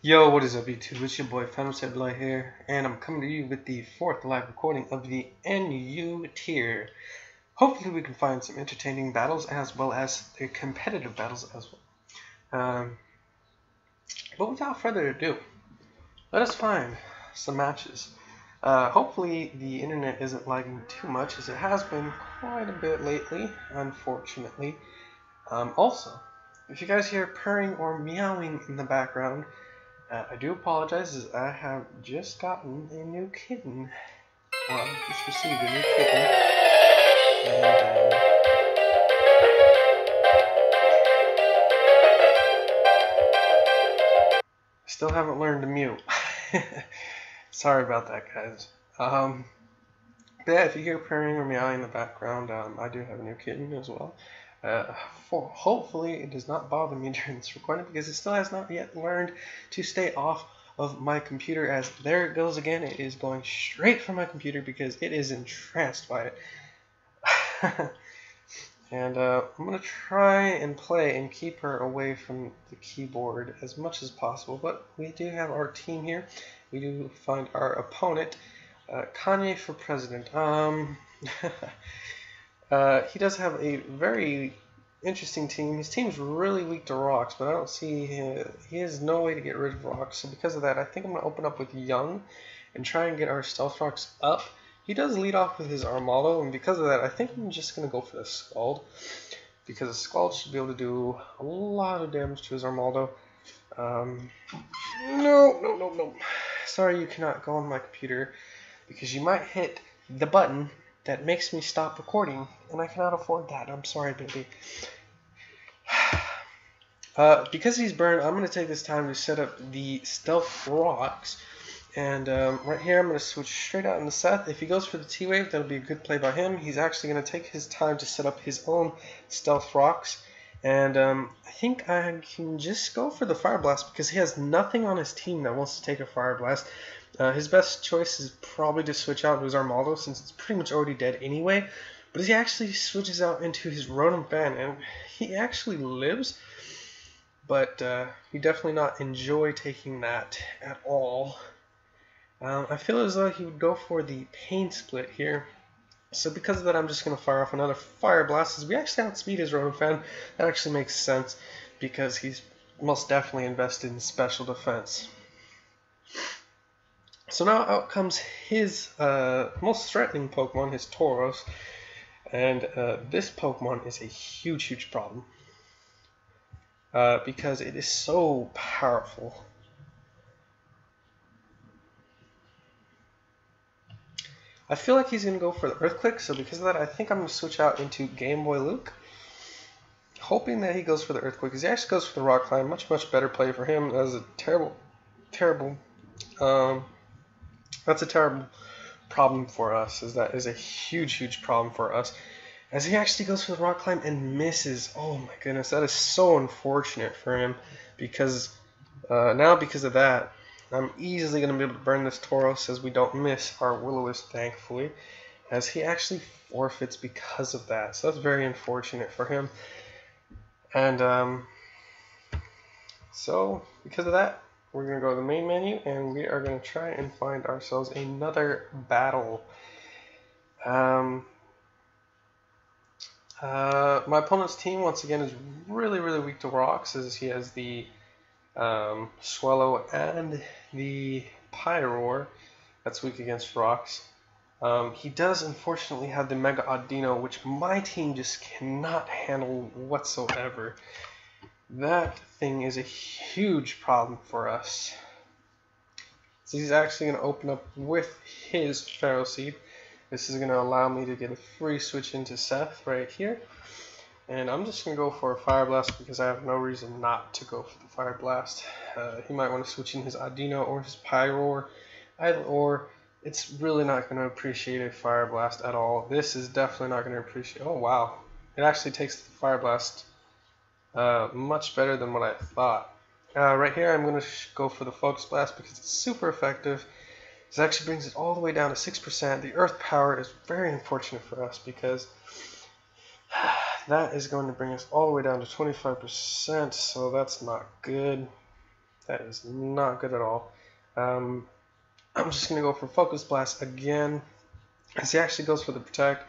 Yo, what is up YouTube? It's your boy Phantom Set Blood here, and I'm coming to you with the fourth live recording of the NU tier. Hopefully we can find some entertaining battles as well as the competitive battles as well. But without further ado, let us find some matches. Hopefully the internet isn't lagging too much as it has been quite a bit lately, unfortunately. Also, if you guys hear purring or meowing in the background, I do apologize as I have just gotten a new kitten. Well, I just received a new kitten. And I still haven't learned to mute. Sorry about that, guys. But yeah, if you hear purring or meowing in the background, I do have a new kitten as well. Hopefully it does not bother me during this recording because it still has not yet learned to stay off of my computer, as there it goes again. It is going straight for my computer because it is entranced by it. And I'm going to try and play and keep her away from the keyboard as much as possible. But we do have our team here. We do find our opponent, Kanye for president. He does have a very interesting team. His team's really weak to rocks, but I don't see he has no way to get rid of rocks. So because of that, I think I'm going to open up with Young and try and get our stealth rocks up. He does lead off with his Armaldo, and because of that, I think I'm just going to go for the Scald, because the Scald should be able to do a lot of damage to his Armaldo. No. Sorry, you cannot go on my computer, because you might hit the button that makes me stop recording, and I cannot afford that. I'm sorry, baby. Because he's burned, I'm going to take this time to set up the stealth rocks. And right here, I'm going to switch straight out into Seth. If he goes for the T-Wave, that'll be a good play by him. He's actually going to take his time to set up his own stealth rocks. And I think I can just go for the Fire Blast because he has nothing on his team that wants to take a Fire Blast. His best choice is probably to switch out to his Armaldo since it's pretty much already dead anyway. But he actually switches out into his Rotom Fan, and he actually lives. But he definitely not enjoy taking that at all. I feel as though he would go for the Pain Split here. So because of that, I'm just going to fire off another Fire Blast. As we actually outspeed his Rotom Fan. That actually makes sense because he's most definitely invested in special defense. So now out comes his most threatening Pokemon, his Tauros. And this Pokemon is a huge problem. Because it is so powerful. I feel like he's going to go for the Earthquake, so because of that, I think I'm going to switch out into Game Boy Luke. Hoping that he goes for the Earthquake, because he actually goes for the Rock Climb. Much better play for him. That's a terrible problem for us, as that is a huge problem for us. As he actually goes for the Rock Climb and misses. Oh my goodness, that is so unfortunate for him, because now because of that, I'm easily going to be able to burn this Tauros as we don't miss our Will-O-Wisp, thankfully, as he actually forfeits because of that. So that's very unfortunate for him. And so because of that, we're going to go to the main menu, and we are going to try and find ourselves another battle. My opponent's team, once again, is really weak to rocks, as he has the Swallow and the Pyroar that's weak against rocks. He does unfortunately have the Mega Audino, which my team just cannot handle whatsoever. That thing is a huge problem for us. So he's actually going to open up with his Pharaoh Seed. This is going to allow me to get a free switch into Seth right here. And I'm just going to go for a Fire Blast because I have no reason not to go for the Fire Blast. He might want to switch in his Audino or his Pyroar. Either or, it's really not going to appreciate a Fire Blast at all. This is definitely not going to appreciate. Oh wow, it actually takes the Fire Blast much better than what I thought. Right here I'm going to go for the Focus Blast because it's super effective. This actually brings it all the way down to 6%. The Earth Power is very unfortunate for us because that is going to bring us all the way down to 25%, so that's not good. That is not good at all. I'm just going to go for Focus Blast again, as he actually goes for the Protect.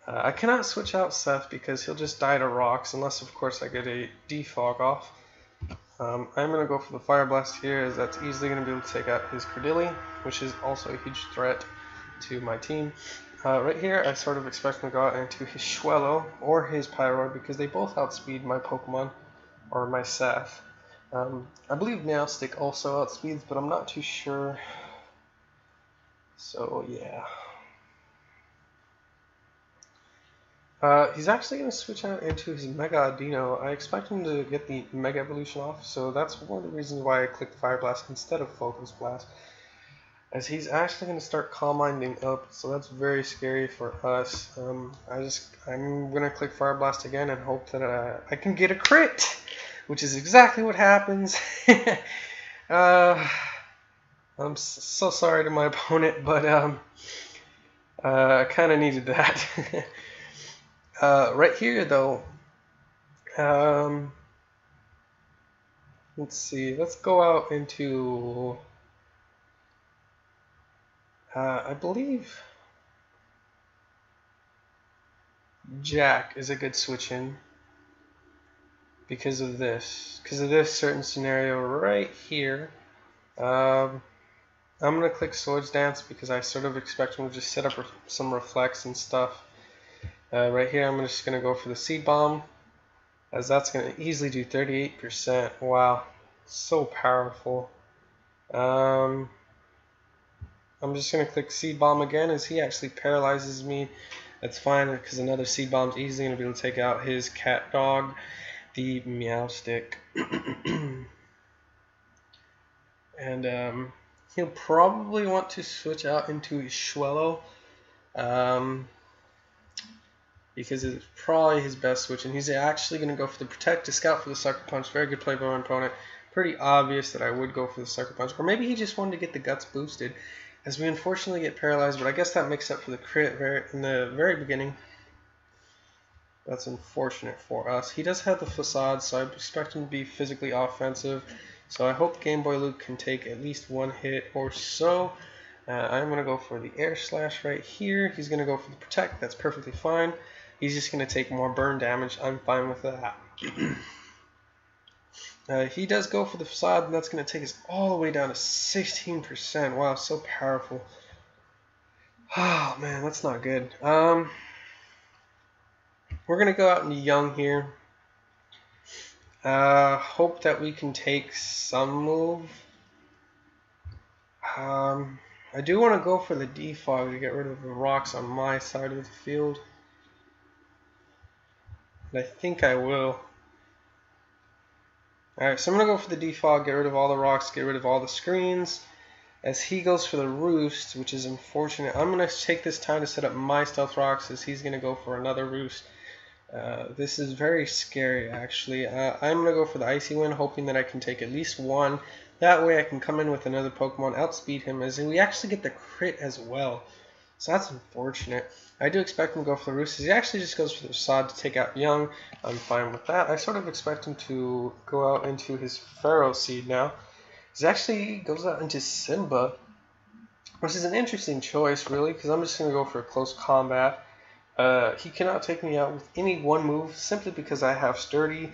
I cannot switch out Seth because he'll just die to rocks, unless of course I get a defog off. I'm going to go for the Fire Blast here, as that's easily going to be able to take out his Credilli, which is also a huge threat to my team. Right here, I sort of expect him to go out into his Schwellow or his Pyroar, because they both outspeed my Pokemon, or my Seth. I believe Meowstic also outspeeds, but I'm not too sure. So yeah. He's actually going to switch out into his Mega Audino. I expect him to get the Mega Evolution off, so that's one of the reasons why I clicked Fire Blast instead of Focus Blast. As he's actually going to start Calm Minding up, so that's very scary for us. I'm going to click Fire Blast again and hope that I can get a crit, which is exactly what happens. I'm so sorry to my opponent, but I kind of needed that. Right here, though, let's see. Let's go out into, I believe Jack is a good switch in because of this certain scenario right here. I'm going to click Swords Dance because I sort of expect him to just set up some Reflects and stuff. Right here, I'm just going to go for the Seed Bomb, as that's going to easily do 38%. Wow, so powerful. I'm just going to click Seed Bomb again, as he actually paralyzes me. That's fine, because another Seed Bomb is easily going to be able to take out his cat dog, the Meowstic. And he'll probably want to switch out into his Schwellow. Because it's probably his best switch, and he's actually going to go for the Protect to scout for the Sucker Punch. Very good play by my opponent. Pretty obvious that I would go for the Sucker Punch, or maybe he just wanted to get the Guts boosted, as we unfortunately get paralyzed, but I guess that makes up for the crit in the very beginning. That's unfortunate for us. He does have the Facade, so I expect him to be physically offensive, so I hope Game Boy Luke can take at least one hit or so. I'm going to go for the Air Slash right here. He's going to go for the Protect. That's perfectly fine. He's just going to take more burn damage. I'm fine with that. He does go for the Facade, and that's going to take us all the way down to 16%. Wow, so powerful. Oh, man, that's not good. We're going to go out into Young here. Hope that we can take some move. I do want to go for the Defog to get rid of the rocks on my side of the field. And I think I will. Alright, so I'm going to go for the Defog, get rid of all the rocks, get rid of all the screens. As he goes for the Roost, which is unfortunate, I'm going to take this time to set up my Stealth Rocks, as he's going to go for another Roost. This is very scary, actually. I'm going to go for the Icy Wind, hoping that I can take at least one. That way I can come in with another Pokemon, outspeed him, as we actually get the crit as well. So that's unfortunate. I do expect him to go for the Roost. He actually just goes for the Facade to take out Young. I'm fine with that. I sort of expect him to go out into his Pharaoh Seed now. He actually goes out into Simba, which is an interesting choice, really, because I'm just going to go for a close combat. He cannot take me out with any one move, simply because I have Sturdy.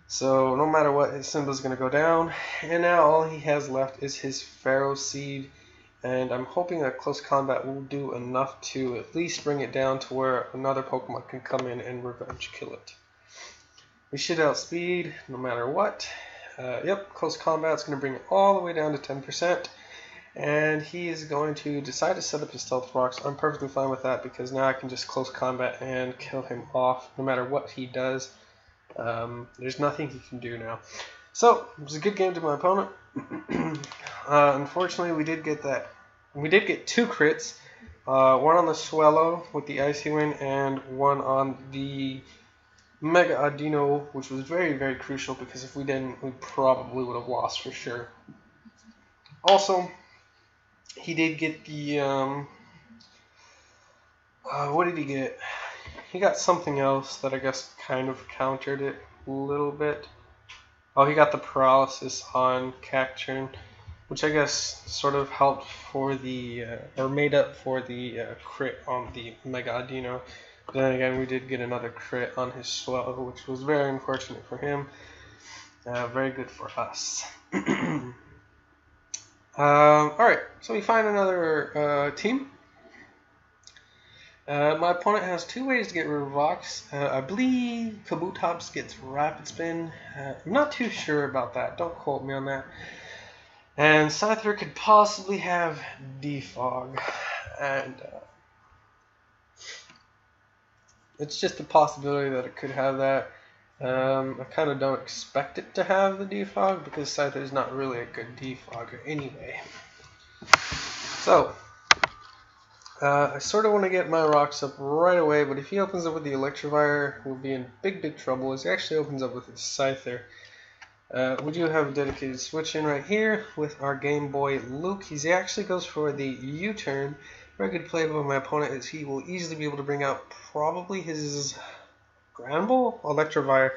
So no matter what, Simba's going to go down. And now all he has left is his Pharaoh Seed. And I'm hoping that close combat will do enough to at least bring it down to where another Pokemon can come in and revenge kill it. We should outspeed no matter what. Yep, close combat is going to bring it all the way down to 10%. And he is going to decide to set up his Stealth Rocks. I'm perfectly fine with that, because now I can just close combat and kill him off no matter what he does. There's nothing he can do now. So, it was a good game to my opponent. Unfortunately, we did get two crits. One on the Schwellow with the Icy Wind, and one on the Mega Audino, which was very, very crucial, because if we didn't, we probably would have lost for sure. Also, he did get the, what did he get? He got something else that I guess kind of countered it a little bit. Oh, he got the paralysis on Cacturn, which I guess sort of helped for the, or made up for the crit on the Mega Audino. But then again, we did get another crit on his Swell, which was very unfortunate for him. Very good for us. Alright, so we find another team. My opponent has two ways to get rid of Vox. I believe Kabutops gets Rapid Spin. I'm not too sure about that. Don't quote me on that. And Scyther could possibly have Defog. And it's just a possibility that it could have that. I kind of don't expect it to have the Defog because Scyther is not really a good defogger anyway. So, I sort of want to get my rocks up right away, but if he opens up with the Electivire, we'll be in big trouble as he actually opens up with his Scyther. We do have a dedicated switch in right here with our Game Boy Luke. He actually goes for the U-turn. Very good play by my opponent as he will easily be able to bring out probably his Granbull? Electivire.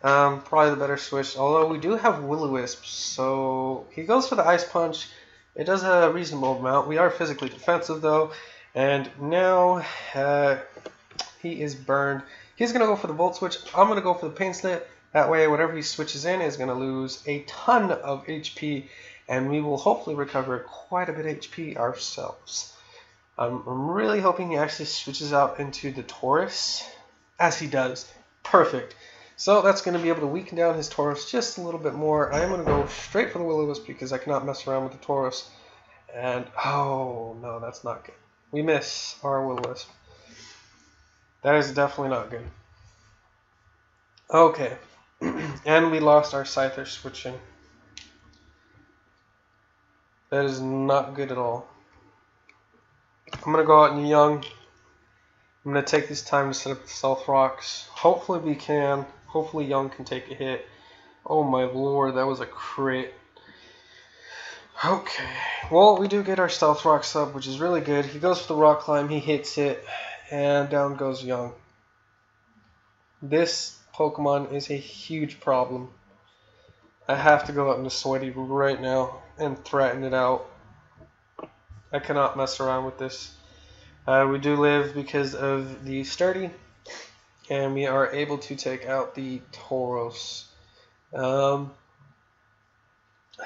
Probably the better switch, although we do have Will-O-Wisp, so he goes for the Ice Punch. It does a reasonable amount. We are physically defensive though, and now he is burned. He's going to go for the Volt Switch. I'm going to go for the Pain Slit. That way, whatever he switches in is going to lose a ton of HP, and we will hopefully recover quite a bit of HP ourselves. I'm really hoping he actually switches out into the Tauros, as he does. Perfect. So that's going to be able to weaken down his Tauros just a little bit more. I am going to go straight for the Will-O-Wisp because I cannot mess around with the Tauros. And, oh, no, that's not good. We miss our Will-O-Wisp. That is definitely not good. Okay. And we lost our Scyther switching. That is not good at all. I'm going to go out and Young. I'm going to take this time to set up the Stealth Rocks. Hopefully we can. Hopefully Young can take a hit. Oh my lord, that was a crit. Okay. Well, we do get our Stealth Rocks up, which is really good. He goes for the Rock Climb, he hits it, and down goes Young. This Pokemon is a huge problem. I have to go out into Sweaty right now and threaten it out. I cannot mess around with this. We do live because of the Sturdy, and we are able to take out the Tauros. I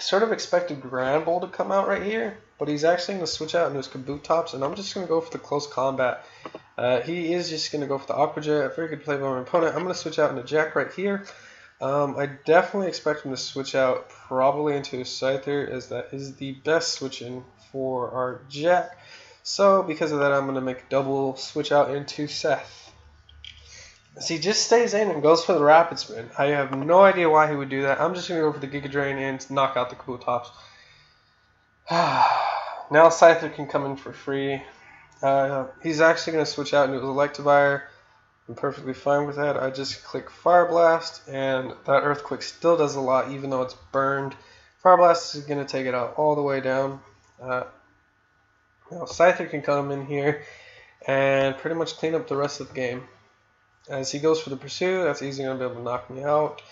sort of expected Granbull to come out right here, but he's actually going to switch out into his Kabutops, and I'm just going to go for the close combat. He is just going to go for the Aqua Jet, a very good play by my opponent. I'm going to switch out into Jack right here. I definitely expect him to switch out probably into his Scyther, as that is the best switch-in for our Jack. So because of that, I'm going to make a double switch out into Seth. So he just stays in and goes for the Rapid Spin. I have no idea why he would do that. I'm just going to go for the Giga Drain and knock out the Kabutops. Now Scyther can come in for free. He's actually going to switch out into his Electivire. I'm perfectly fine with that. I just click Fire Blast, and that Earthquake still does a lot even though it's burned. Fire Blast is going to take it out all the way down. Now Scyther can come in here and pretty much clean up the rest of the game. As he goes for the Pursue, that's easily going to be able to knock me out.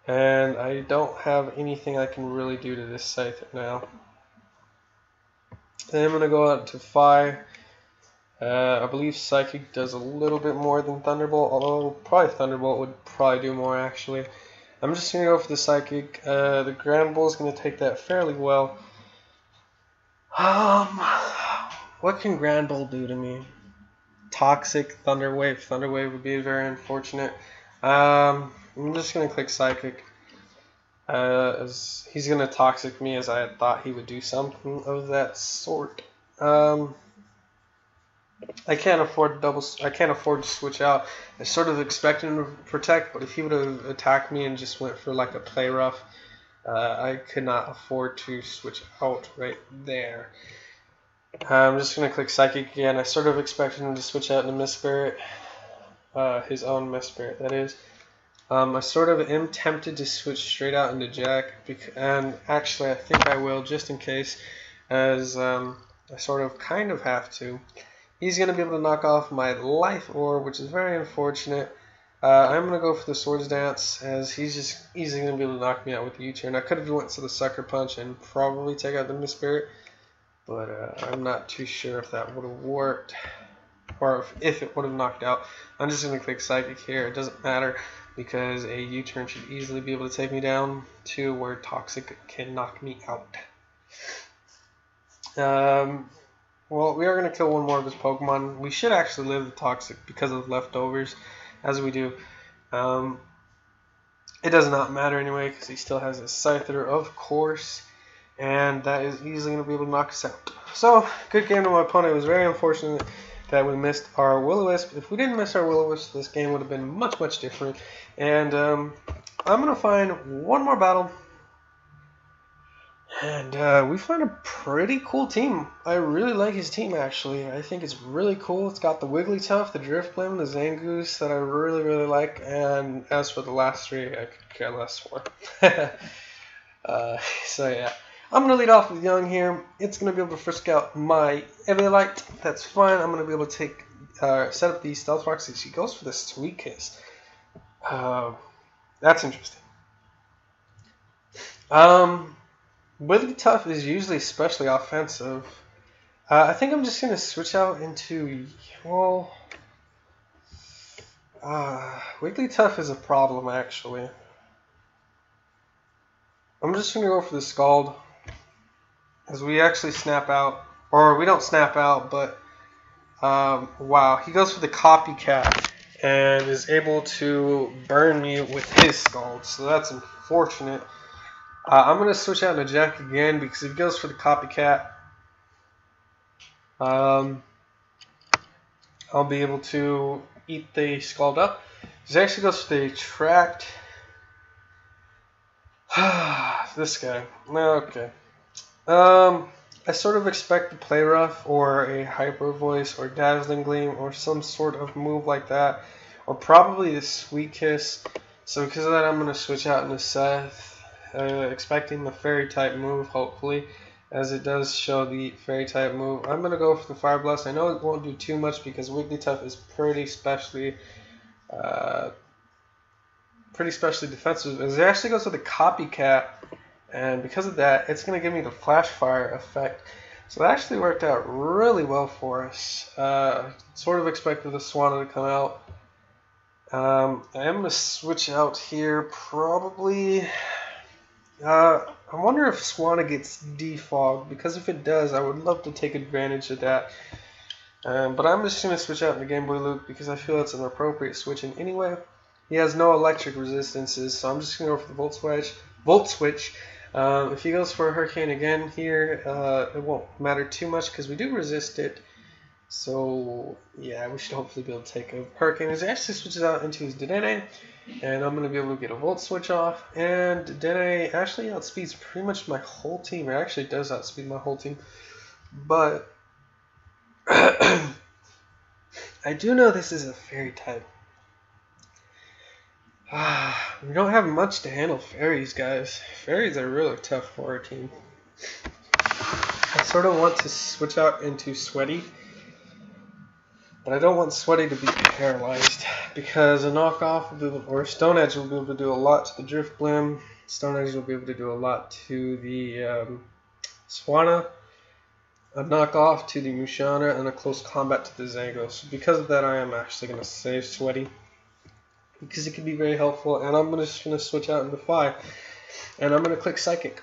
And I don't have anything I can really do to this Scyther now. Then I'm going to go out to Fire. I believe Psychic does a little bit more than Thunderbolt, although probably Thunderbolt would probably do more actually. I'm just going to go for the Psychic. The Granbull is going to take that fairly well. What can Granbull do to me? Toxic, Thunder Wave. Thunder Wave would be very unfortunate. I'm just going to click Psychic. As he's going to Toxic me, as I had thought he would do something of that sort. I can't afford to switch out. I sort of expected him to protect, but if he would have attacked me and just went for like a play rough, I could not afford to switch out right there. I'm just going to click Psychic again. I sort of expected him to switch out into Mist Spirit. His own Mist Spirit, that is. I sort of am tempted to switch straight out into Jack, and actually I think I will just in case, as I sort of kind of have to. He's going to be able to knock off my Life Orb, which is very unfortunate. I'm going to go for the Swords Dance, as he's just easily going to be able to knock me out with the U-turn. I could have went to the Sucker Punch and probably take out the Mist Spirit, but I'm not too sure if that would have worked, or if it would have knocked out. I'm just going to click Psychic here. It doesn't matter, because a U-turn should easily be able to take me down to where Toxic can knock me out. Well, we are going to kill one more of his Pokemon. We should actually live the Toxic because of leftovers, as we do. It does not matter anyway, because he still has his Scyther, of course, and that is easily going to be able to knock us out. So, good game to my opponent. It was very unfortunate that we missed our Will-O-Wisp. If we didn't miss our Will-O-Wisp, this game would have been much, much different. And I'm going to find one more battle. And we found a pretty cool team. I really like his team, actually. I think it's really cool. It's got the Wigglytuff, the Drifblim, the Zangoose that I really, really like. And as for the last three, I could care less for. So, yeah. I'm going to lead off with Young here. It's going to be able to frisk out my Eviolite. That's fine. I'm going to be able to take set up the Stealth Rocks. He goes for the Sweet Kiss. That's interesting. Wigglytuff is usually especially offensive. I think I'm just going to switch out into, well, Wigglytuff is a problem, actually. I'm just going to go for the Scald, as we actually snap out, or we don't snap out, but wow, he goes for the Copycat and is able to burn me with his Scald, so that's unfortunate. I'm going to switch out into Jack again, because if he goes for the Copycat, I'll be able to eat the Scald up. He actually goes for the Attract. This guy. Okay. I sort of expect to play rough, or a Hyper Voice, or Dazzling Gleam, or some sort of move like that, or probably the Sweet Kiss. So because of that, I'm going to switch out into Seth. Expecting the Fairy type move, hopefully, as it does show the Fairy type move. I'm going to go for the Fire Blast. I know it won't do too much because Wigglytuff is pretty specially defensive. As it actually goes with the Copycat, and because of that, it's going to give me the Flash Fire effect. So that actually worked out really well for us. Sort of expected the Swanna to come out. I am going to switch out here, probably. I wonder if Swanna gets defogged, because if it does, I would love to take advantage of that. But I'm just going to switch out in the Game Boy Loop, because I feel it's an appropriate switching anyway. He has no electric resistances, so I'm just going to go for the Volt Switch. If he goes for a Hurricane again here, it won't matter too much, because we do resist it. So, yeah, we should hopefully be able to take a Hurricane. He actually switches out into his Dedenne. And I'm going to be able to get a Volt Switch off. And Dedenne actually outspeeds pretty much my whole team. It actually does outspeed my whole team. But I do know this is a Fairy type. We don't have much to handle Fairies, guys. Fairies are really tough for our team. I sort of want to switch out into Sweaty. But I don't want Sweaty to be paralyzed, because a knockoff will be able, or Stone Edge will be able to do a lot to the Drifblim. Stone Edge will be able to do a lot to the Swanna, a knockoff to the Musharna, and a close combat to the Zango. So because of that, I am actually going to save Sweaty, because it can be very helpful. And I'm just going to switch out into Defy, and I'm going to click Psychic.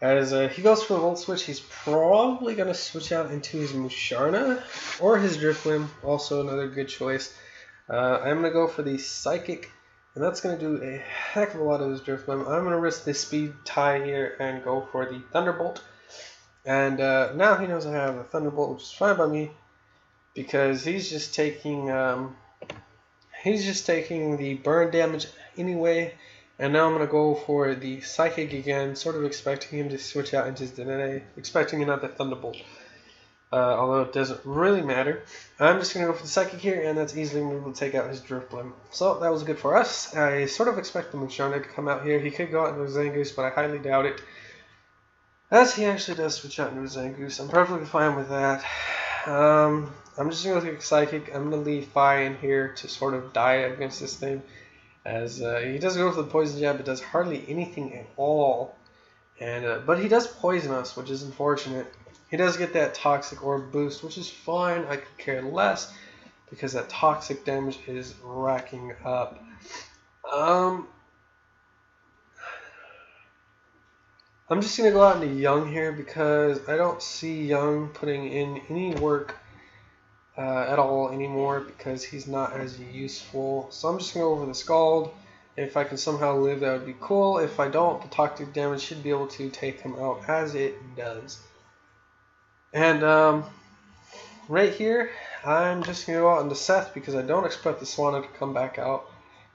As he goes for the Volt Switch, he's probably going to switch out into his Musharna or his Drifblim, also another good choice. I'm going to go for the Psychic, and that's going to do a heck of a lot of his Drifblim. I'm going to risk this speed tie here and go for the Thunderbolt. And now he knows I have a Thunderbolt, which is fine by me, because he's just taking the burn damage anyway. And now I'm going to go for the Psychic again, sort of expecting him to switch out into his Dedenne, expecting another Thunderbolt. Although it doesn't really matter. I'm just going to go for the Psychic here, and that's easily able to take out his Drifblim. So that was good for us. I sort of expect the Musharna to come out here. He could go out into Zangoose, but I highly doubt it. As he actually does switch out into Zangoose. I'm perfectly fine with that. I'm just going to take Psychic. I'm going to leave Fi in here to sort of die against this thing. As he does go for the Poison Jab, but does hardly anything at all. And but he does poison us, which is unfortunate. He does get that Toxic Orb boost, which is fine. I could care less because that toxic damage is racking up. I'm just going to go out into Young here because I don't see Young putting in any work at all anymore because he's not as useful. So I'm just going to go over the Scald. If I can somehow live, that would be cool. If I don't, the toxic damage should be able to take him out as it does. And right here, I'm just going to go out into Seth because I don't expect the Swanna to come back out.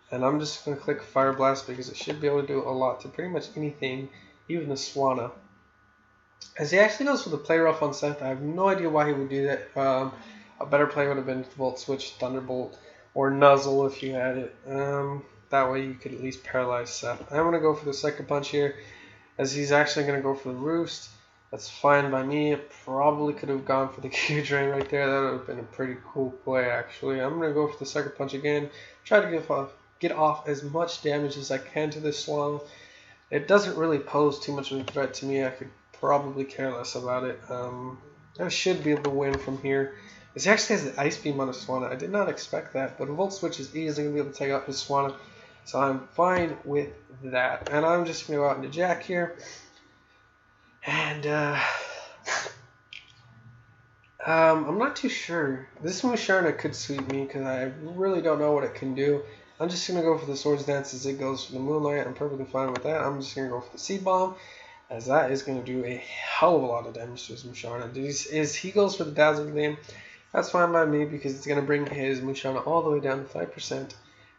And I'm just going to click Fire Blast because it should be able to do a lot to pretty much anything, even the Swanna. As he actually goes for the Play Rough on Seth, I have no idea why he would do that. A better play would have been Volt Switch, Thunderbolt, or Nuzzle if you had it. That way you could at least paralyze Seth. I'm going to go for the Sucker Punch here, as he's actually going to go for the Roost. That's fine by me. It probably could have gone for the Q Drain right there. That would have been a pretty cool play, actually. I'm going to go for the Sucker Punch again. Try to get off as much damage as I can to this Swallow. It doesn't really pose too much of a threat to me. I could probably care less about it. I should be able to win from here. This actually has the Ice Beam on his Swanna. I did not expect that, but Volt Switch is easily going to be able to take out his Swanna. So I'm fine with that. And I'm just going to go out into Jack here. And I'm not too sure. This Musharna could sweep me because I really don't know what it can do. I'm just going to go for the Swords Dance as it goes for the Moonlight. I'm perfectly fine with that. I'm just going to go for the Seed Bomb, as that is going to do a hell of a lot of damage to his Musharna. He goes for the Dazzling Gleam. That's fine by me because it's going to bring his Musharna all the way down to 5%.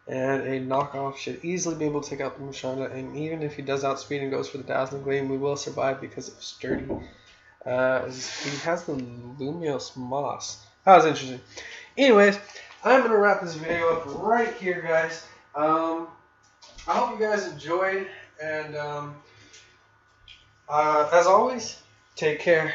And a knockoff should easily be able to take out the Musharna. And even if he does outspeed and goes for the Dazzling Gleam, we will survive because of Sturdy. He has the Lumiose Moss. That was interesting. Anyways, I'm going to wrap this video up right here, guys. I hope you guys enjoyed. And as always, take care.